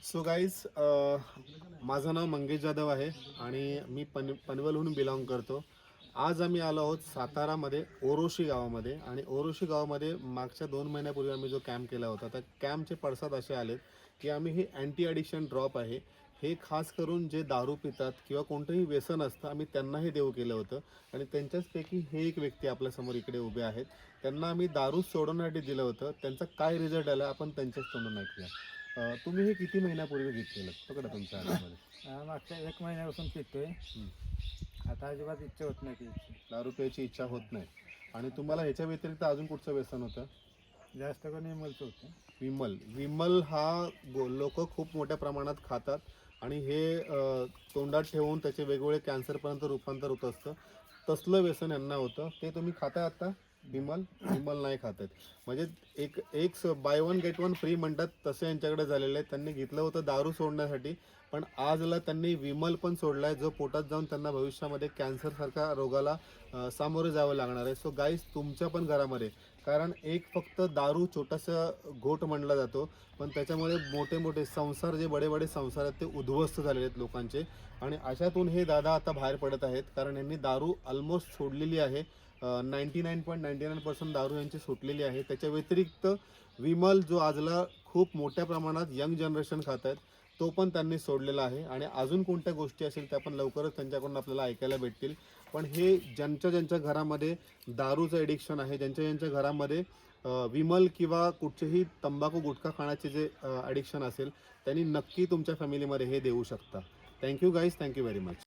So guys, माझं नाव मंगेश जाधव आहे आणि मी पनवेलहून बिलॉंग करतो. आज आम्ही आलो आहोत सातारामध्ये ओरोशी गावामध्ये. आणि ओरोशी गावामध्ये मागच्या 2 महिन्यापूर्वी आम्ही जो कॅम्प केला होता, त्या कॅम्पचे पडसाद असे आलेत की आम्ही हे अँटी ॲडिक्शन ड्रॉप आहे, हे खास करून जे दारू पितात किंवा कोणतंही व्यसन असतं, आम्ही त्यांनाही देऊ केलं होतं. आणि त्यांच्याचपैकी हे एक व्यक्ती आपल्यासमोर इकडे उभे आहेत. त्यांना आम्ही दारू सोडवण्यासाठी दिलं होतं. त्यांचा काय रिझल्ट आला आपण त्यांच्याच तोंडून ऐकूया. तुम्ही हे किती महिन्यापूर्वी घेतलेलं पकडा तुमच्या हातामध्ये? मागच्या 1 महिन्यापासून पितोय. आता अजिबात इच्छा होत नाही प्यायची. दारू प्यायची इच्छा होत नाही. आणि तुम्हाला ह्याच्या व्यतिरिक्त अजून कुठचं व्यसन होतं? जास्त करून विमलचं होतं. विमल हा लोक खूप मोठ्या प्रमाणात खातात आणि हे तोंडात ठेवून त्याचे वेगवेगळे कॅन्सरपर्यंत रूपांतर होत असतं. तसलं व्यसन यांना होतं. ते तुम्ही खाताय आता? विमल नाही खात आहेत. म्हणजे एक by one get one free म्हणतात तसं यांच्याकडे झालेलं आहे. त्यांनी घेतलं होतं दारू सोडण्यासाठी, पण आजला त्यांनी विमल पण सोडलाय, जो पोटात जाऊन त्यांना भविष्यामध्ये कॅन्सरसारख्या रोगाला सामोरे जावं लागणार आहे. सो गाईज, तुमच्या पण घरामध्ये, कारण एक फक्त दारू छोटासा घोट म्हणला जातो, पण त्याच्यामुळे मोठे मोठे संसार, जे बडे बडे संसार आहेत, ते उद्ध्वस्त झालेले आहेत लोकांचे. आणि अशातून हे दादा आता बाहेर पडत आहेत, कारण यांनी दारू ऑलमोस्ट सोडलेली आहे. 99.99% दारू यांची सुटलेली आहे. त्याच्या व्यतिरिक्त विमल, जो आजला खूप मोठ्या प्रमाणात यंग जनरेशन खात आहेत, तो पण त्यांनी सोडलेला आहे. आणि अजून कोणत्या गोष्टी असेल त्या पण लवकरच त्यांच्याकडून आपल्याला ऐकायला भेटतील. पण हे ज्यांच्या घरामध्ये दारूचं ॲडिक्शन आहे, ज्यांच्या घरामध्ये विमल किंवा कुठचेही तंबाखू गुटखा खाण्याचे जे ॲडिक्शन असेल, त्यांनी नक्की तुमच्या फॅमिलीमध्ये हे देऊ शकता. Thank you guys, thank you very much.